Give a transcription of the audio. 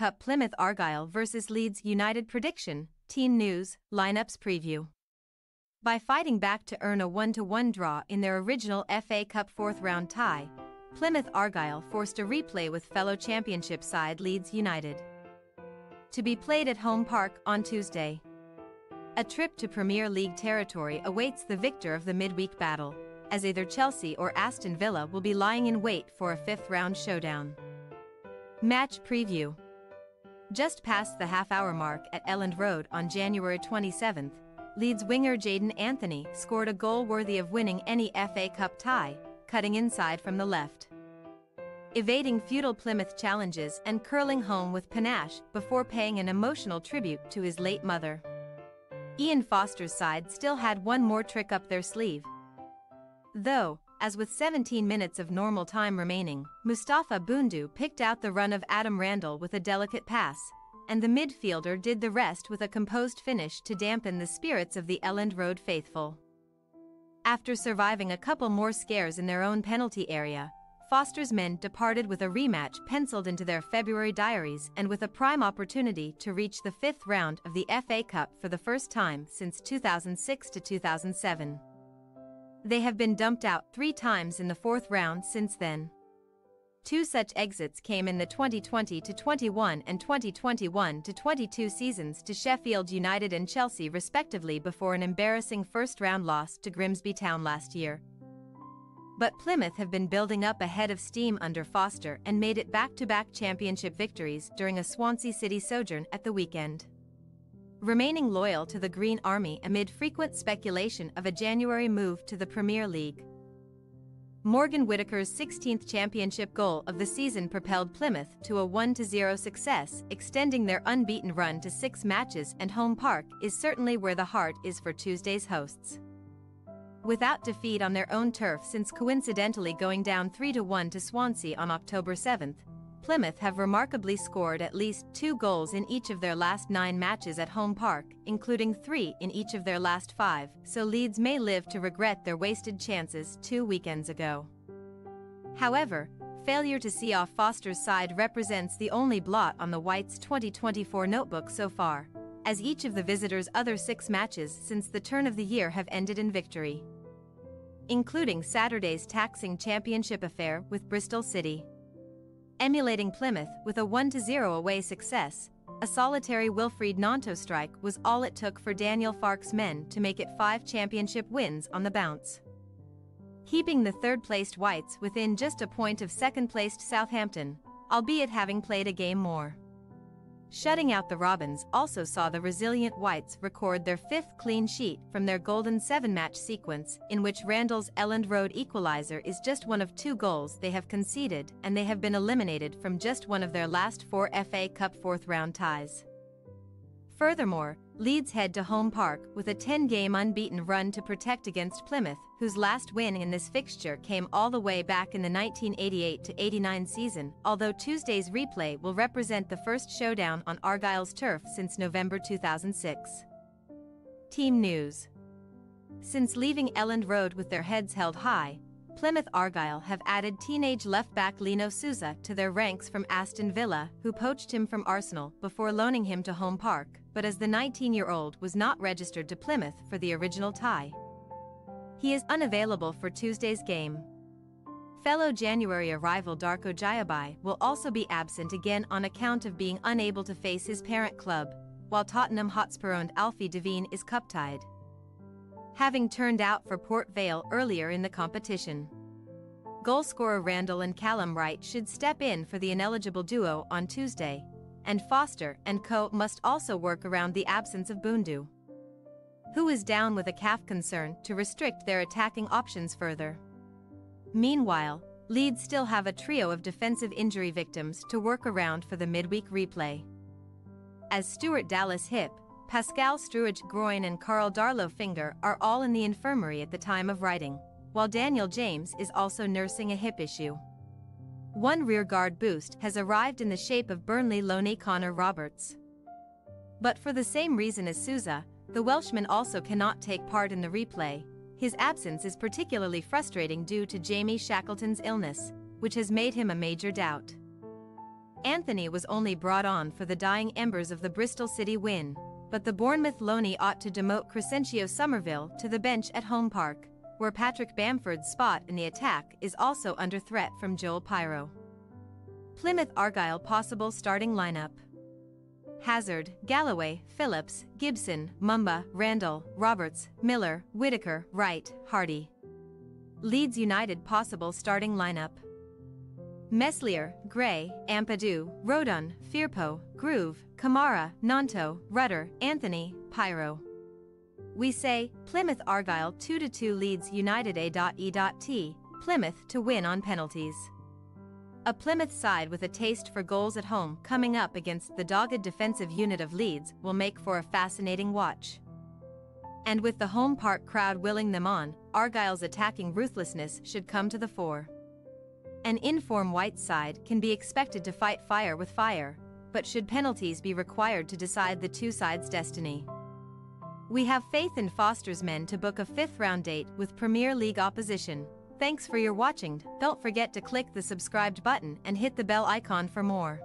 Cup Plymouth Argyle vs Leeds United prediction, team news, lineups preview. By fighting back to earn a 1-1 draw in their original FA Cup fourth-round tie, Plymouth Argyle forced a replay with fellow championship side Leeds United. To be played at home park on Tuesday. A trip to Premier League territory awaits the victor of the midweek battle, as either Chelsea or Aston Villa will be lying in wait for a fifth-round showdown. Match preview. Just past the half-hour mark at Elland Road on January 27, Leeds winger Jadon Anthony scored a goal worthy of winning any FA Cup tie, cutting inside from the left, evading futile Plymouth challenges and curling home with panache before paying an emotional tribute to his late mother. Ian Foster's side still had one more trick up their sleeve, though, as with 17 minutes of normal time remaining, Mustafa Bundu picked out the run of Adam Randall with a delicate pass, and the midfielder did the rest with a composed finish to dampen the spirits of the Elland Road faithful. After surviving a couple more scares in their own penalty area, Foster's men departed with a rematch penciled into their February diaries and with a prime opportunity to reach the fifth round of the FA Cup for the first time since 2006 to 2007. They have been dumped out 3 times in the fourth round since then. 2 such exits came in the 2020-21 and 2021-22 seasons to Sheffield United and Chelsea respectively before an embarrassing first-round loss to Grimsby Town last year. But Plymouth have been building up a head of steam under Foster and made it back-to-back championship victories during a Swansea City sojourn at the weekend, remaining loyal to the Green Army amid frequent speculation of a January move to the Premier League. Morgan Whittaker's 16th championship goal of the season propelled Plymouth to a 1-0 success, extending their unbeaten run to 6 matches, and home park is certainly where the heart is for Tuesday's hosts. Without defeat on their own turf since coincidentally going down 3-1 to Swansea on October 7, Plymouth have remarkably scored at least 2 goals in each of their last 9 matches at home park, including 3 in each of their last 5, so Leeds may live to regret their wasted chances 2 weekends ago. However, failure to see off Foster's side represents the only blot on the Whites' 2024 notebook so far, as each of the visitors' other 6 matches since the turn of the year have ended in victory, including Saturday's taxing championship affair with Bristol City. Emulating Plymouth with a 1-0 away success, a solitary Wilfried Gnonto strike was all it took for Daniel Farke's men to make it 5 championship wins on the bounce, keeping the third-placed Whites within just a point of second-placed Southampton, albeit having played a game more. Shutting out the Robins also saw the resilient Whites record their 5th clean sheet from their golden 7-match sequence, in which Randall's Elland Road equaliser is just one of 2 goals they have conceded, and they have been eliminated from just one of their last 4 FA Cup fourth-round ties. Furthermore, Leeds head to home park with a 10-game unbeaten run to protect against Plymouth, whose last win in this fixture came all the way back in the 1988-89 season, although Tuesday's replay will represent the first showdown on Argyle's turf since November 2006. Team news. Since leaving Elland Road with their heads held high, Plymouth Argyle have added teenage left-back Lino Souza to their ranks from Aston Villa, who poached him from Arsenal before loaning him to home park, but as the 19-year-old was not registered to Plymouth for the original tie, he is unavailable for Tuesday's game. Fellow January arrival Darko Jayabai will also be absent again on account of being unable to face his parent club, while Tottenham Hotspur-owned Alfie Devine is cup-tied, having turned out for Port Vale earlier in the competition. Goalscorer Randall and Callum Wright should step in for the ineligible duo on Tuesday, and Foster and co must also work around the absence of Bundu, who is down with a calf concern, to restrict their attacking options further. Meanwhile, Leeds still have a trio of defensive injury victims to work around for the midweek replay, as Stuart Dallas hip, Pascal Struage groin and Carl Darlow finger are all in the infirmary at the time of writing, while Daniel James is also nursing a hip issue. One rearguard boost has arrived in the shape of Burnley loanee Connor Roberts. But for the same reason as Souza, the Welshman also cannot take part in the replay. His absence is particularly frustrating due to Jamie Shackleton's illness, which has made him a major doubt. Anthony was only brought on for the dying embers of the Bristol City win, but the Bournemouth loanee ought to demote Crescentio Somerville to the bench at home park, where Patrick Bamford's spot in the attack is also under threat from Joel Pyro. Plymouth Argyle possible starting lineup: Hazard, Galloway, Phillips, Gibson, Mumba, Randall, Roberts, Miller, Whittaker, Wright, Hardy. Leeds United possible starting lineup: Meslier, Gray, Ampadu, Rodon, Firpo, Groove, Kamara, Nanto, Rudder, Anthony, Pyro. We say, Plymouth Argyle 2-2 Leeds United A.E.T, Plymouth to win on penalties. A Plymouth side with a taste for goals at home coming up against the dogged defensive unit of Leeds will make for a fascinating watch. And with the home park crowd willing them on, Argyle's attacking ruthlessness should come to the fore. An in-form White side can be expected to fight fire with fire, but should penalties be required to decide the two sides' destiny? We have faith in Foster's men to book a fifth-round date with Premier League opposition. Thanks for your watching. Don't forget to click the subscribed button and hit the bell icon for more.